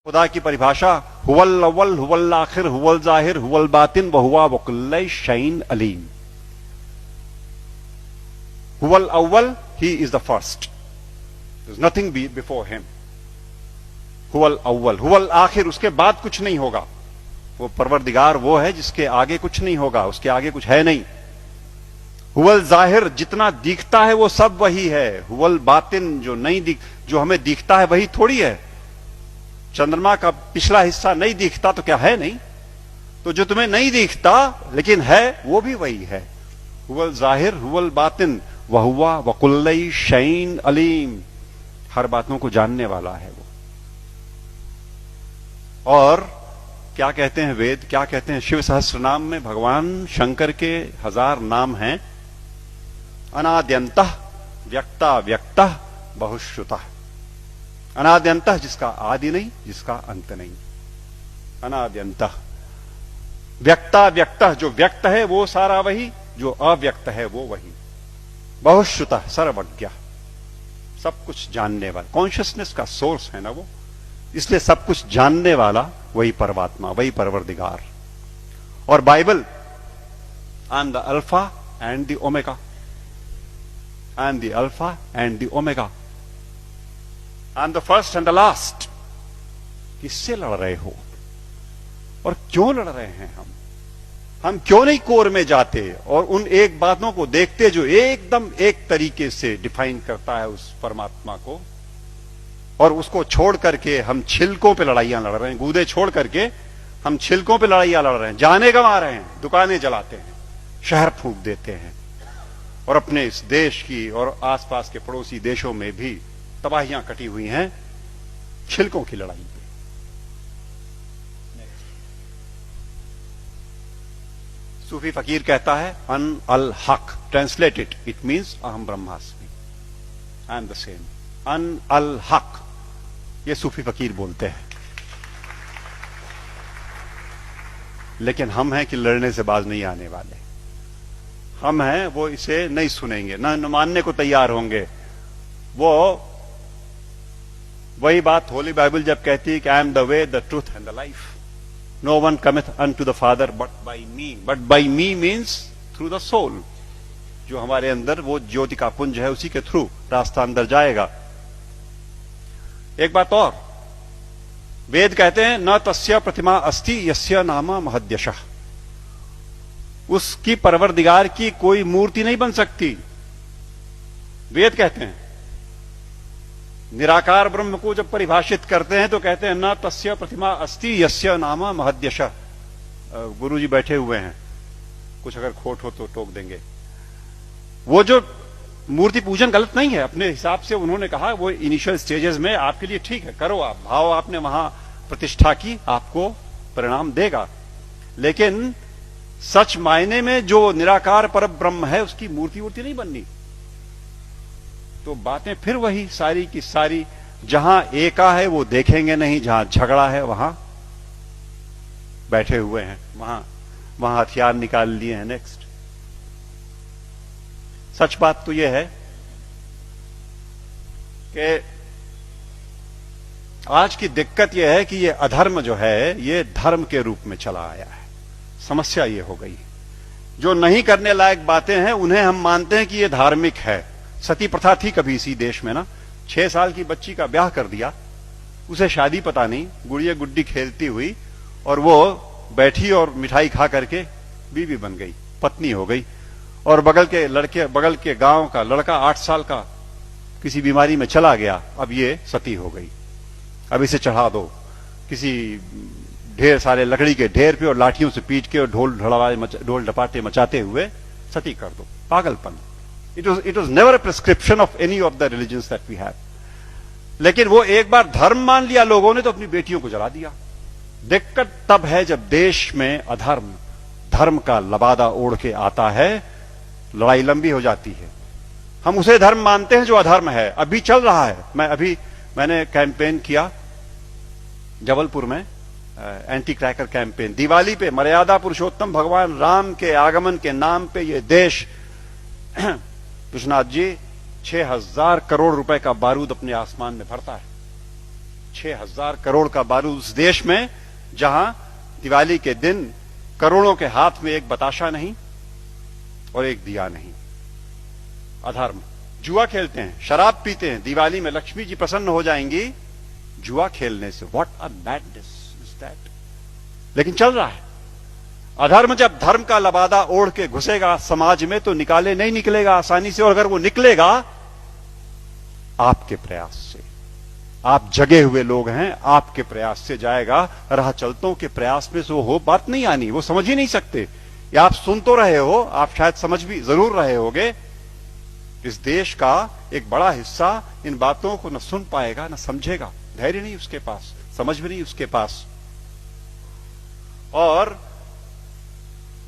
खुदा की परिभाषा हुवल अव्वल हुवल आखिर हुवल जाहिर हुवल बातिन वहुवा वकुल्लै शैइन अलीम। हुवल अव्वल, he is the first, there is nothing before him. हुवल अव्वल, हुवल आखिर, उसके बाद कुछ नहीं होगा। वो परवरदिगार वो है जिसके आगे कुछ नहीं होगा, उसके आगे कुछ है नहीं। हुवल जाहिर, जितना दिखता है वो सब वही है। हुवल बातिन, जो हमें दिखता है वही थोड़ी है। चंद्रमा का पिछला हिस्सा नहीं दिखता तो क्या है नहीं? तो जो तुम्हें नहीं दिखता लेकिन है वो भी वही है। हुवल जाहिर हुवल बातिन वहुवा वकुल्लै शैइन अलीम, हर बातों को जानने वाला है वो। और क्या कहते हैं वेद, क्या कहते हैं? शिव सहस्त्र नाम में भगवान शंकर के 1000 नाम हैं। अनाद्यंतः व्यक्ता व्यक्तः बहुश्रुतः। अनाद्यंतः, जिसका आदि नहीं, जिसका अंत नहीं। अनाद्यंतः व्यक्ता व्यक्तः, जो व्यक्त है वो सारा वही, जो अव्यक्त है वो वही। बहुश्रुतः, सर्वज्ञ, सब कुछ जानने वाला, कॉन्शियसनेस का सोर्स है ना वो, इसलिए सब कुछ जानने वाला वही परमात्मा, वही परवरदिगार। और Bible, I am the alpha and the omega, I am the alpha and the omega, I am the first and the last. किससे लड़ रहे हो और क्यों लड़ रहे हैं? हम क्यों नहीं कोर में जाते और उन एक बातों को देखते जो एकदम एक तरीके से डिफाइन करता है उस परमात्मा को, और उसको छोड़ करके हम छिलकों पे लड़ाइयां लड़ रहे हैं। गूदे छोड़ करके हम छिलकों पे लड़ाइयां लड़ रहे हैं, जाने गंवा रहे हैं, दुकानें जलाते हैं, शहर फूंक देते हैं, और अपने इस देश की और आसपास के पड़ोसी देशों में भी तबाहियां कटी हुई हैं छिलकों की लड़ाई पे। सूफी फकीर कहता है अन अल हक, ट्रांसलेटेड इट मीन्स अहम ब्रह्मास्मि, आई एम द सेम। अन अल हक, ये सूफी फकीर बोलते हैं। लेकिन हम हैं कि लड़ने से बाज नहीं आने वाले। हम हैं वो इसे नहीं सुनेंगे, न मानने को तैयार होंगे। वो वही बात होली बाइबल जब कहती है कि I am the way the truth and the life, no one cometh unto the father but by me. But by me means through the soul, जो हमारे अंदर वो ज्योति का पुंज है, उसी के थ्रू रास्ता अंदर जाएगा। एक बात और, वेद कहते हैं न तस्य प्रतिमा अस्ति यस्य नाम महद्यशः, उसकी परवरदिगार की कोई मूर्ति नहीं बन सकती। वेद कहते हैं। निराकार ब्रह्म को जब परिभाषित करते हैं तो कहते हैं न तस्य प्रतिमा अस्ति यस्य नाम महद्यशः। गुरुजी बैठे हुए हैं, कुछ अगर खोट हो तो टोक देंगे। वो जो मूर्ति पूजन गलत नहीं है, अपने हिसाब से उन्होंने कहा वो इनिशियल स्टेजेस में आपके लिए ठीक है, करो आप, भाव आपने वहां प्रतिष्ठा की, आपको परिणाम देगा। लेकिन सच मायने में जो निराकार पर ब्रह्म है उसकी मूर्ति वूर्ति नहीं बननी। तो बातें फिर वही सारी की सारी, जहां एका है वो देखेंगे नहीं, जहां झगड़ा है वहां बैठे हुए हैं, वहां हथियार निकाल लिए हैं। नेक्स्ट, सच बात तो यह है कि आज की दिक्कत यह है कि ये अधर्म जो है ये धर्म के रूप में चला आया है। समस्या ये हो गई, जो नहीं करने लायक बातें हैं उन्हें हम मानते हैं कि ये धार्मिक है। सती प्रथा थी कभी इसी देश में ना, 6 साल की बच्ची का ब्याह कर दिया, उसे शादी पता नहीं, गुड़िया गुड्डी खेलती हुई, और वो बैठी और मिठाई खा करके बीवी बन गई, पत्नी हो गई। और बगल के गांव का लड़का 8 साल का किसी बीमारी में चला गया, अब ये सती हो गई। अब इसे चढ़ा दो किसी ढेर सारे लकड़ी के ढेर पे और लाठियों से पीट के और ढोल ढपाटे मचाते हुए सती कर दो। पागलपन। It was never a prescription of any of the religions that we have. लेकिन वो एक बार धर्म मान लिया लोगों ने तो अपनी बेटियों को जला दिया। दिक्कत तब है जब देश में अधर्म धर्म का लबादा ओढ़ के आता है, लड़ाई लंबी हो जाती है। हम उसे धर्म मानते हैं जो अधर्म है। अभी चल रहा है, मैंने कैंपेन किया जबलपुर में, एंटी क्रैकर कैंपेन। दिवाली पे मर्यादा पुरुषोत्तम भगवान राम के आगमन के नाम पे ये देश विश्वनाथ जी 6000 करोड़ रुपए का बारूद अपने आसमान में भरता है। 6,000 करोड़ का बारूद उस देश में जहां दिवाली के दिन करोड़ों के हाथ में एक बताशा नहीं और एक दिया नहीं। अधर्म। जुआ खेलते हैं, शराब पीते हैं, दिवाली में लक्ष्मी जी प्रसन्न हो जाएंगी जुआ खेलने से। What a madness is that. लेकिन चल रहा है। अधर्म जब धर्म का लबादा ओढ़ के घुसेगा समाज में तो नहीं निकलेगा आसानी से, और अगर वो निकलेगा आपके प्रयास से। आप जगे हुए लोग हैं, आपके प्रयास से जाएगा। राह चलतों के प्रयास में से वो बात नहीं आनी, वो समझ ही नहीं सकते। या आप सुन तो रहे हो, आप शायद समझ भी जरूर रहे होगे। इस देश का एक बड़ा हिस्सा इन बातों को न सुन पाएगा न समझेगा। धैर्य नहीं उसके पास, समझ भी नहीं उसके पास। और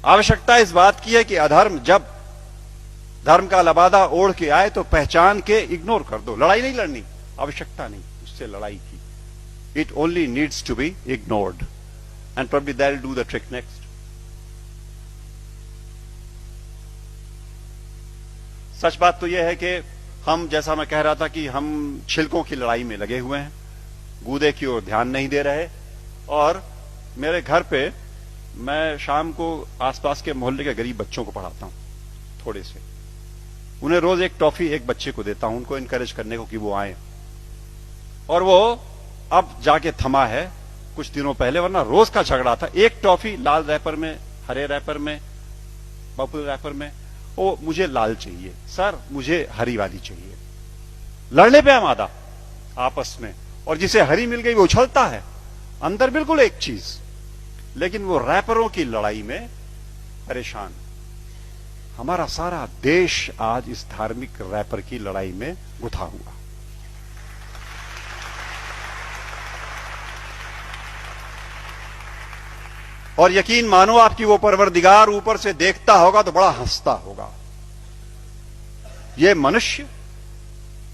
आवश्यकता इस बात की है कि अधर्म जब धर्म का लबादा ओढ़ के आए तो पहचान के इग्नोर कर दो। लड़ाई नहीं लड़नी, आवश्यकता नहीं उससे लड़ाई की। It only needs to be ignored and probably that will do the trick next. सच बात तो यह है कि हम, जैसा मैं कह रहा था, कि हम छिलकों की लड़ाई में लगे हुए हैं, गूदे की ओर ध्यान नहीं दे रहे। और मेरे घर पे मैं शाम को आसपास के मोहल्ले के गरीब बच्चों को पढ़ाता हूं, थोड़े से। उन्हें रोज एक टॉफी एक बच्चे को देता हूं, उनको इनकरेज करने को कि वो आए। और वो अब जाके थमा है, कुछ दिनों पहले वरना रोज का झगड़ा था। एक टॉफी लाल रैपर में, हरे रैपर में, पर्पल रैपर में। वो मुझे लाल चाहिए सर, मुझे हरी वाली चाहिए। लड़ने पे आमादा आपस में। और जिसे हरी मिल गई वो उछलता है, अंदर बिल्कुल एक चीज, लेकिन वो रैपरों की लड़ाई में परेशान। हमारा सारा देश आज इस धार्मिक रैपर की लड़ाई में गुथा हुआ। और यकीन मानो आपकी वो परवरदिगार ऊपर से देखता होगा तो बड़ा हंसता होगा। ये मनुष्य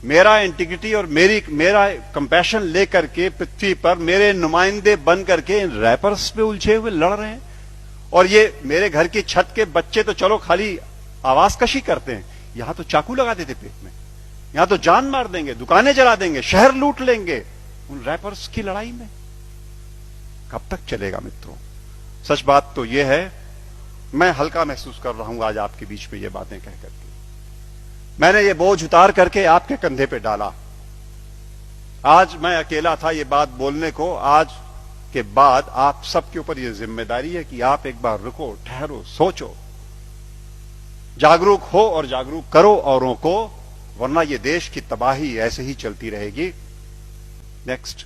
मेरा इंटीग्रिटी और मेरा कंपैशन लेकर के पृथ्वी पर मेरे नुमाइंदे बन करके इन रैपर्स पे उलझे हुए लड़ रहे हैं। और ये मेरे घर की छत के बच्चे तो चलो खाली आवाज कशी करते हैं, यहां तो चाकू लगा देते पेट में, यहां तो जान मार देंगे, दुकानें जला देंगे, शहर लूट लेंगे। उन रैपर्स की लड़ाई में कब तक चलेगा मित्रों? सच बात तो यह है, मैं हल्का महसूस कर रहा हूं आज आपके बीच में ये बातें कह करके। मैंने ये बोझ उतार करके आपके कंधे पे डाला। आज मैं अकेला था ये बात बोलने को। आज के बाद आप सबके ऊपर ये जिम्मेदारी है कि आप एक बार रुको, ठहरो, सोचो, जागरूक हो और जागरूक करो औरों को, वरना ये देश की तबाही ऐसे ही चलती रहेगी। नेक्स्ट।